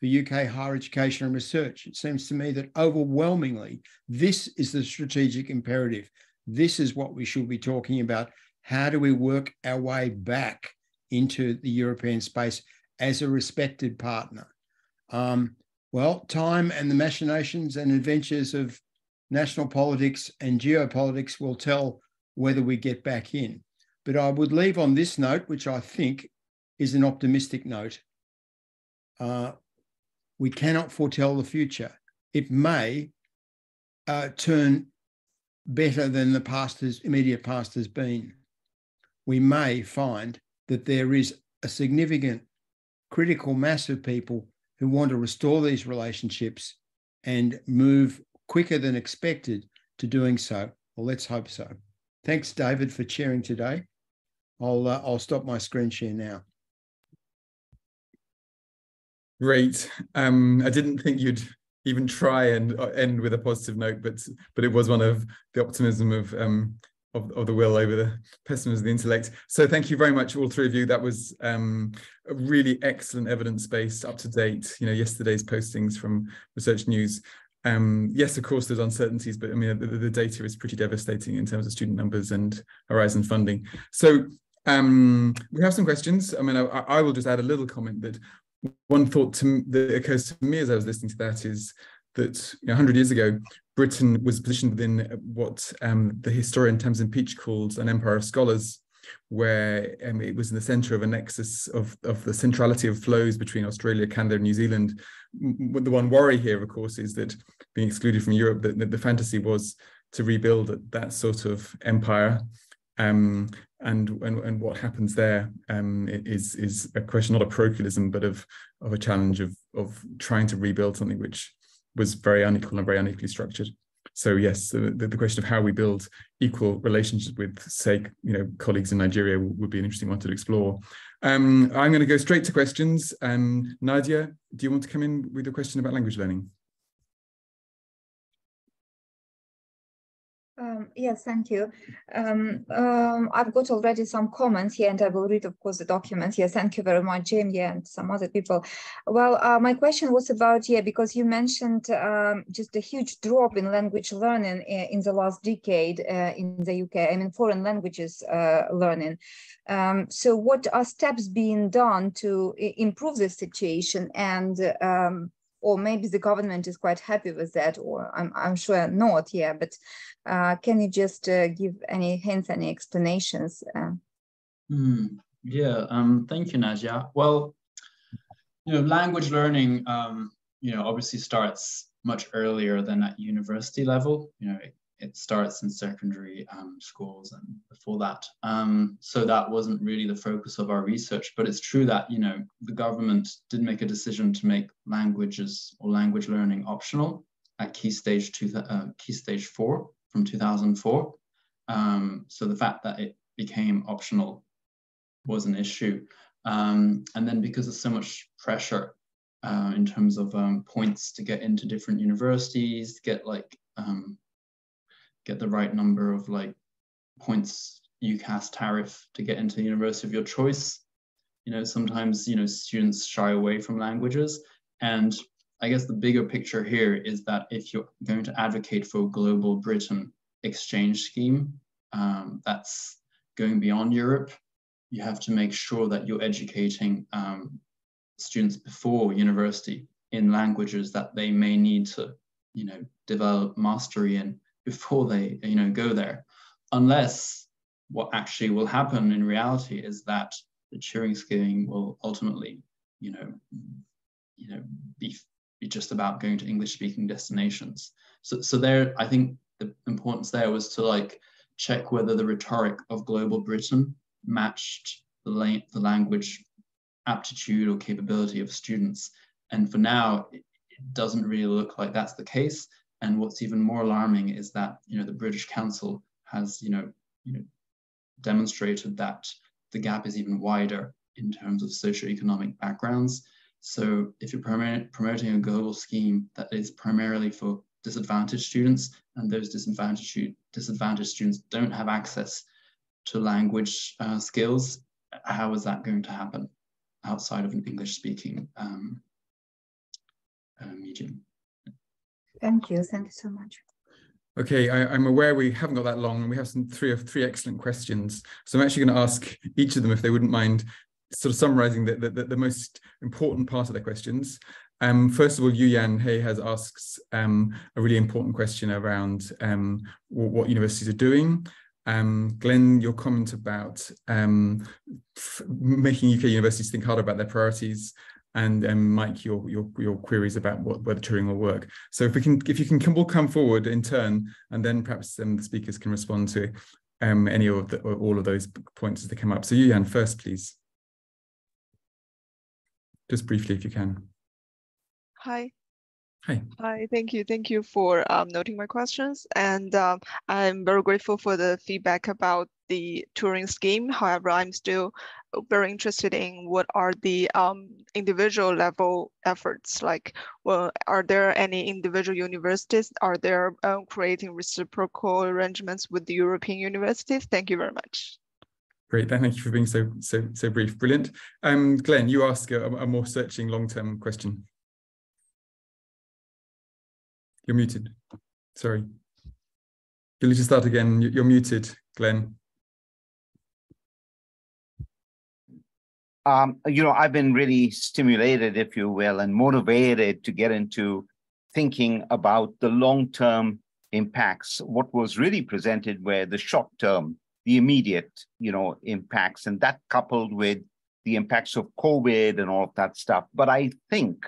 for UK higher education and research? It seems to me that overwhelmingly, this is the strategic imperative. This is what we should be talking about. How do we work our way back into the European space as a respected partner? Well, time and the machinations and adventures of national politics and geopolitics will tell whether we get back in. But I would leave on this note, which I think is an optimistic note. We cannot foretell the future. It may turn better than the immediate past has been. We may find that there is a significant critical mass of people who want to restore these relationships and move quicker than expected to doing so. Well, let's hope so. Thanks, David, for chairing today. I'll stop my screen share now. Great. I didn't think you'd even try and end with a positive note, but it was one of the optimism of the will over the pessimism of the intellect. So thank you very much, all three of you. That was a really excellent evidence-based, up-to-date, yesterday's postings from Research News. Yes, of course, there's uncertainties, but I mean, the data is pretty devastating in terms of student numbers and Horizon funding. So we have some questions. I mean, I will just add a little comment that one thought that occurs to me as I was listening to that is that 100 years ago, Britain was positioned within what the historian Tamsin Peach calls an empire of scholars, where it was in the centre of a nexus of the centrality of flows between Australia, Canada, and New Zealand. The one worry here, of course, is that being excluded from Europe, the fantasy was to rebuild that sort of empire. And what happens there is a question not of parochialism, but of a challenge of trying to rebuild something which was very unequal and very unequally structured. So yes, the question of how we build equal relationships with, say, colleagues in Nigeria would be an interesting one to explore. I'm going to go straight to questions. Nadia, do you want to come in with a question about language learning? Yes, thank you. I've got already some comments here, and I will read, of course, the documents. Yes, thank you very much, Jamie, and some other people. Well, my question was about, because you mentioned just a huge drop in language learning in the last decade in the UK, I mean, foreign languages learning. So what are steps being done to improve this situation? And or maybe the government is quite happy with that, or I'm sure not, but can you just give any hints, any explanations? Yeah, thank you, Nadia. Well, language learning, obviously starts much earlier than at university level. It starts in secondary schools and before that. So that wasn't really the focus of our research, but it's true that, the government did make a decision to make languages or language learning optional at key stage 4 from 2004. So the fact that it became optional was an issue. And then because of so much pressure in terms of points to get into different universities, get the right number of points UCAS tariff to get into the university of your choice. Sometimes, students shy away from languages. And I guess the bigger picture here is that if you're going to advocate for a global Britain exchange scheme that's going beyond Europe, you have to make sure that you're educating students before university in languages that they may need to, develop mastery in before they, go there. Unless what actually will happen in reality is that the Turing scheme will ultimately, be just about going to English-speaking destinations. So there, I think the importance there was to check whether the rhetoric of global Britain matched the language aptitude or capability of students. And for now, it doesn't really look like that's the case. And what's even more alarming is that, the British Council has, demonstrated that the gap is even wider in terms of socioeconomic backgrounds. So if you're promoting a global scheme that is primarily for disadvantaged students, and those disadvantaged students don't have access to language skills, how is that going to happen outside of an English-speaking medium? Thank you so much. Okay, I'm aware we haven't got that long, and we have three excellent questions. So I'm actually going to ask each of them if they wouldn't mind sort of summarising the most important part of their questions. First of all, Yuyan He has asks a really important question around what universities are doing. Glenn, your comment about making UK universities think harder about their priorities, and Mike, your queries about whether Turing will work. So if you can all come forward in turn, and then perhaps the speakers can respond to any of or all of those points as they come up. So Yuyan, first, please. Just briefly, if you can. Hi. Hi. Hi, thank you for noting my questions. And I'm very grateful for the feedback about the Turing scheme. However, I'm still very interested in what are the individual level efforts. Are there any individual universities? Are there creating reciprocal arrangements with the European universities? Thank you very much. Great, thank you for being so brief. Brilliant. Glenn, you ask a more searching long-term question. You're muted. Sorry. You'll need to start again. You're muted, Glenn. I've been really stimulated, if you will, and motivated to get into thinking about the long-term impacts. What was really presented were the short-term, the immediate, impacts, and that coupled with the impacts of COVID and all of that stuff. But I think,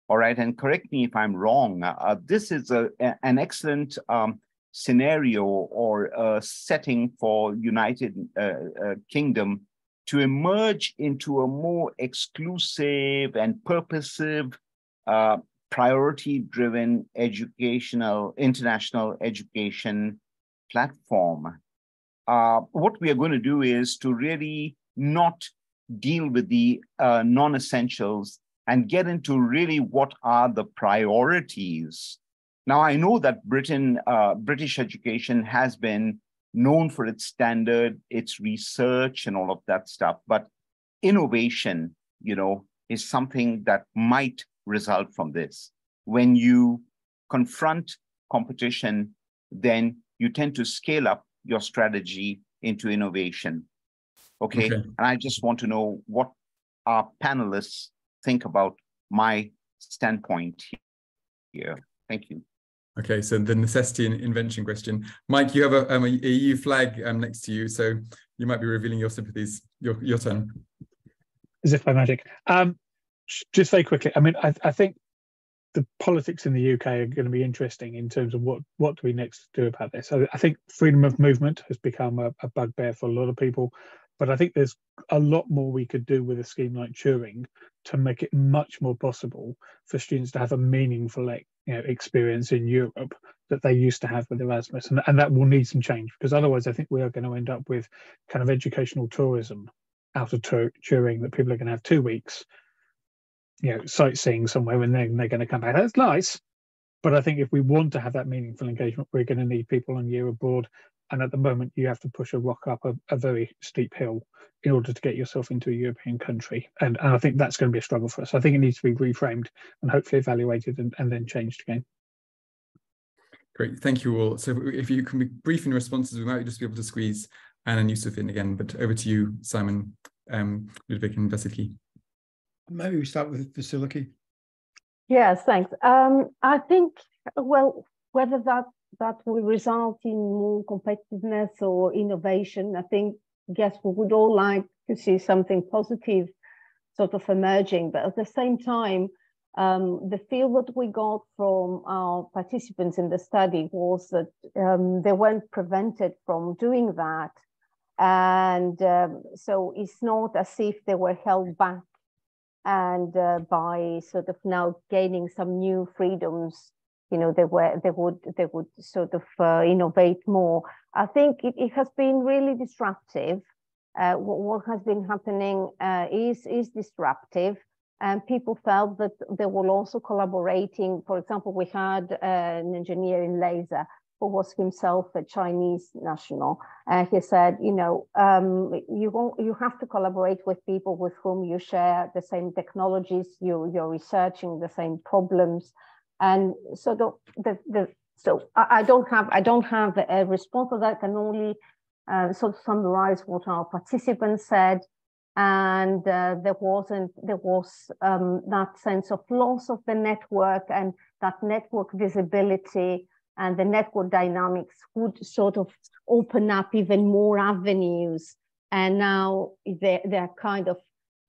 all right, and correct me if I'm wrong, this is an excellent scenario or a setting for United Kingdom to emerge into a more exclusive and purposive, priority-driven international education platform. What we are going to do is to really not deal with the non-essentials and get into really what are the priorities. Now, I know that British education has been known for its standard, its research and all of that stuff, but innovation, is something that might result from this. When you confront competition, then you tend to scale up your strategy into innovation. Okay. And I just want to know what our panelists think about my standpoint here. Thank you. Okay, so the necessity and invention question. Mike, you have a EU flag next to you, so you might be revealing your sympathies. Your turn. As if by magic. Just very quickly, I mean, I think the politics in the UK are going to be interesting in terms of what do we next do about this. I think freedom of movement has become a bugbear for a lot of people, but I think there's a lot more we could do with a scheme like Turing to make it much more possible for students to have a meaningful experience in Europe that they used to have with Erasmus, and that will need some change, because otherwise I think we are going to end up with kind of educational tourism out of Turing, that people are going to have 2 weeks sightseeing somewhere and then they're going to come back. That's nice, but I think if we want to have that meaningful engagement, we're going to need people on year abroad, and at the moment you have to push a rock up a very steep hill in order to get yourself into a European country, and I think that's going to be a struggle for us. I think it needs to be reframed and hopefully evaluated and then changed again. Great, thank you all. So if you can be brief in responses, we might just be able to squeeze Anna and Yusuf in again, but over to you, Simon, Ludovic and Vassiliki. Maybe we start with Vassiliki. Yes, thanks. I think, well, whether that will result in more competitiveness or innovation, I guess we would all like to see something positive sort of emerging, but at the same time, the feel that we got from our participants in the study was that they weren't prevented from doing that. And so it's not as if they were held back and by sort of now gaining some new freedoms, they would sort of innovate more. I think it has been really disruptive. What has been happening is disruptive, and people felt that they were also collaborating. For example, we had an engineer in laser who was himself a Chinese national. He said, you have to collaborate with people with whom you share the same technologies, you're researching the same problems. And so I don't have a response to that. I can only sort of summarize what our participants said. And there was that sense of loss of the network, and that network visibility and the network dynamics would sort of open up even more avenues. And now they're kind of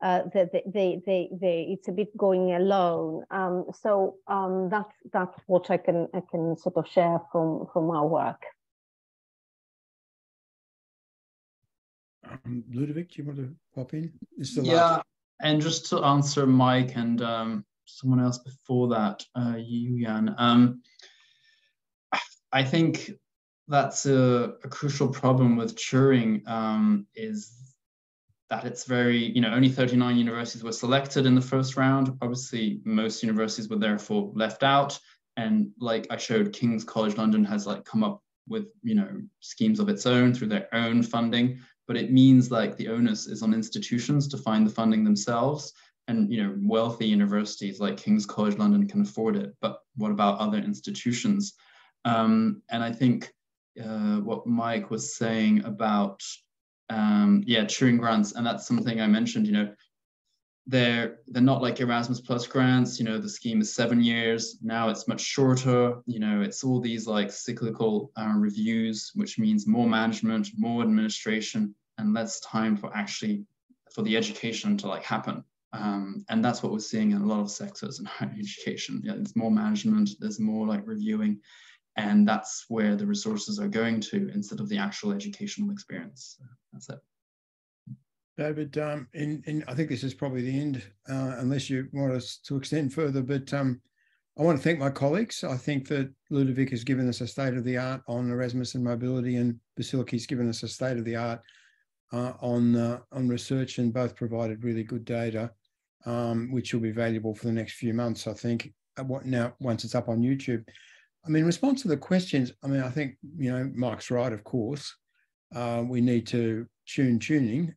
it's a bit going alone. That's what I can sort of share from our work. Ludovic, do you want to pop in? Yeah, and just to answer Mike and someone else before that, Jan. I think that's a crucial problem with Turing, is that it's very, only 39 universities were selected in the first round. Obviously, most universities were therefore left out. And like I showed, King's College London has come up with, schemes of its own through their own funding. But it means the onus is on institutions to find the funding themselves. And, wealthy universities like King's College London can afford it. But what about other institutions? And I think what Mike was saying about, Turing grants, and that's something I mentioned, they're not like Erasmus Plus grants. You know, the scheme is 7 years. Now it's much shorter. You know, it's all these like cyclical reviews, which means more management, more administration, and less time for the education to like happen. And that's what we're seeing in a lot of sectors in higher education. Yeah, there's more management, there's more like reviewing, and that's where the resources are going to instead of the actual educational experience. So that's it. David, I think this is probably the end, unless you want us to extend further, but I want to thank my colleagues. I think that Ludovic has given us a state of the art on Erasmus and mobility, and Vassiliki has given us a state of the art on research, and both provided really good data, which will be valuable for the next few months, I think, now once it's up on YouTube. I mean, in response to the questions, I mean, I think, you know, Mike's right, of course. We need to tune Turing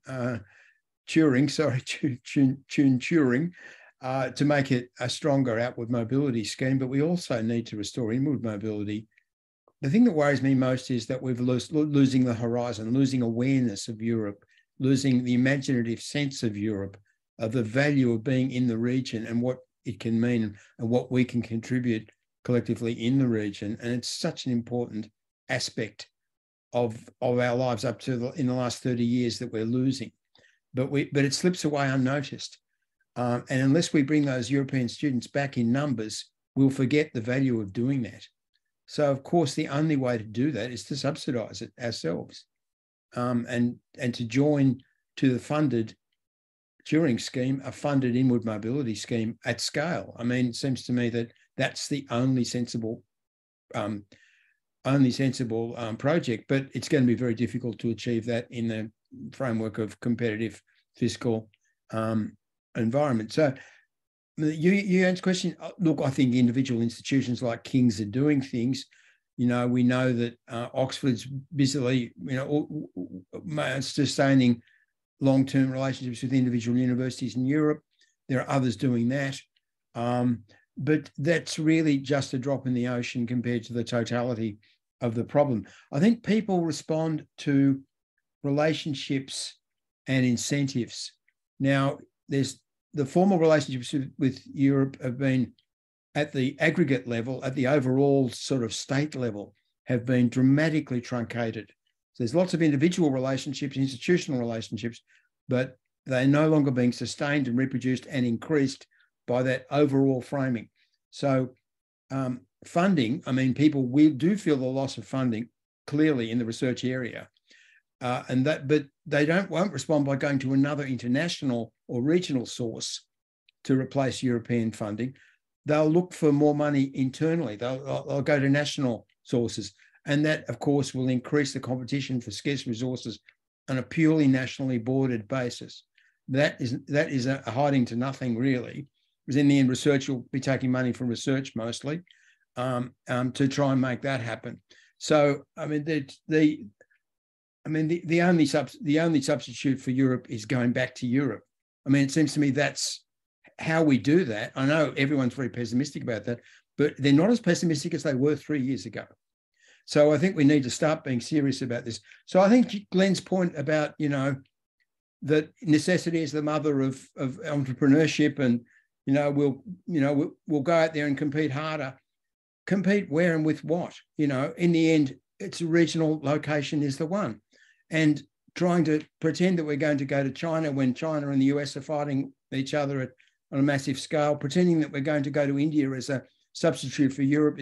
to make it a stronger outward mobility scheme, but we also need to restore inward mobility. The thing that worries me most is that we're losing the horizon, losing awareness of Europe, losing the imaginative sense of Europe, of the value of being in the region and what it can mean and what we can contribute collectively in the region. And it's such an important aspect of our lives up to in the last 30 years that we're losing, but it slips away unnoticed. And unless we bring those European students back in numbers, we'll forget the value of doing that. So of course, the only way to do that is to subsidise it ourselves, and to join to the funded Turing scheme, a funded inward mobility scheme at scale. I mean, it seems to me that that's the only sensible project, but it's going to be very difficult to achieve that in the framework of competitive fiscal environment. So you answered the question. Look, I think individual institutions like King's are doing things. You know, we know that Oxford's busily, you know, sustaining long-term relationships with individual universities in Europe. There are others doing that. But that's really just a drop in the ocean compared to the totality of the problem. I think people respond to relationships and incentives. Now, there's the formal relationships with Europe have been at the aggregate level, at the overall sort of state level, have been dramatically truncated. So there's lots of individual relationships, institutional relationships, but they're no longer being sustained and reproduced and increased by that overall framing. So funding, I mean, people do feel the loss of funding clearly in the research area, but they won't respond by going to another international or regional source to replace European funding. They'll look for more money internally. They'll go to national sources, and that, of course, will increase the competition for scarce resources on a purely nationally bordered basis. That is a hiding to nothing, really, because in the end, research will be taking money from research mostly to try and make that happen. So, I mean, the only substitute for Europe is going back to Europe. I mean, it seems to me that's how we do that. I know everyone's very pessimistic about that, but they're not as pessimistic as they were 3 years ago. So I think we need to start being serious about this. So I think Glenn's point about, you know, that necessity is the mother of entrepreneurship, and, you know, we'll go out there and compete harder. Compete where and with what? You know, in the end, it's a regional location is the one. And trying to pretend that we're going to go to China when China and the US are fighting each other on a massive scale, pretending that we're going to go to India as a substitute for Europe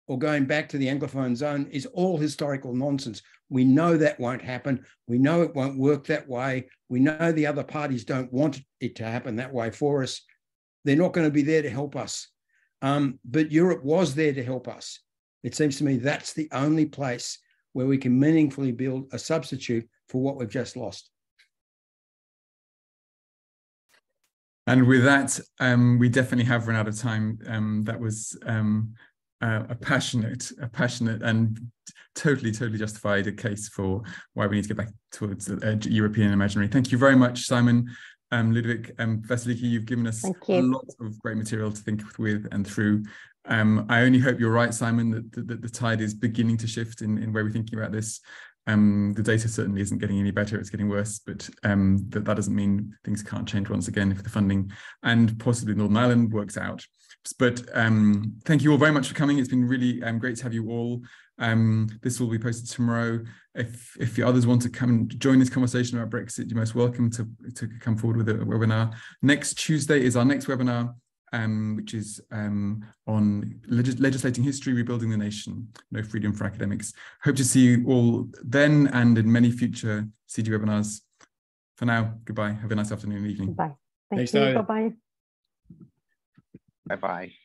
or going back to the Anglophone zone is all historical nonsense. We know that won't happen. We know it won't work that way. We know the other parties don't want it to happen that way for us. They're not going to be there to help us. But Europe was there to help us. It seems to me that's the only place where we can meaningfully build a substitute for what we've just lost. And with that, we definitely have run out of time. That was a passionate and totally justified a case for why we need to get back towards the European imaginary. Thank you very much, Simon, Ludovic, Vassiliki. You've given us a lot of great material to think with and through. I only hope you're right, Simon, that the tide is beginning to shift in way we're thinking about this. The data certainly isn't getting any better, it's getting worse, but that doesn't mean things can't change once again if the funding and possibly Northern Ireland works out. But thank you all very much for coming. It's been really great to have you all. This will be posted tomorrow. If the others want to come and join this conversation about Brexit, you're most welcome to come forward with a webinar. Next Tuesday is our next webinar, which is on legislating history, rebuilding the nation, no freedom for academics. Hope to see you all then and in many future CG webinars. For now, goodbye. Have a nice afternoon and evening. Bye. Thanks, Thank you. David. Bye-bye. Bye-bye.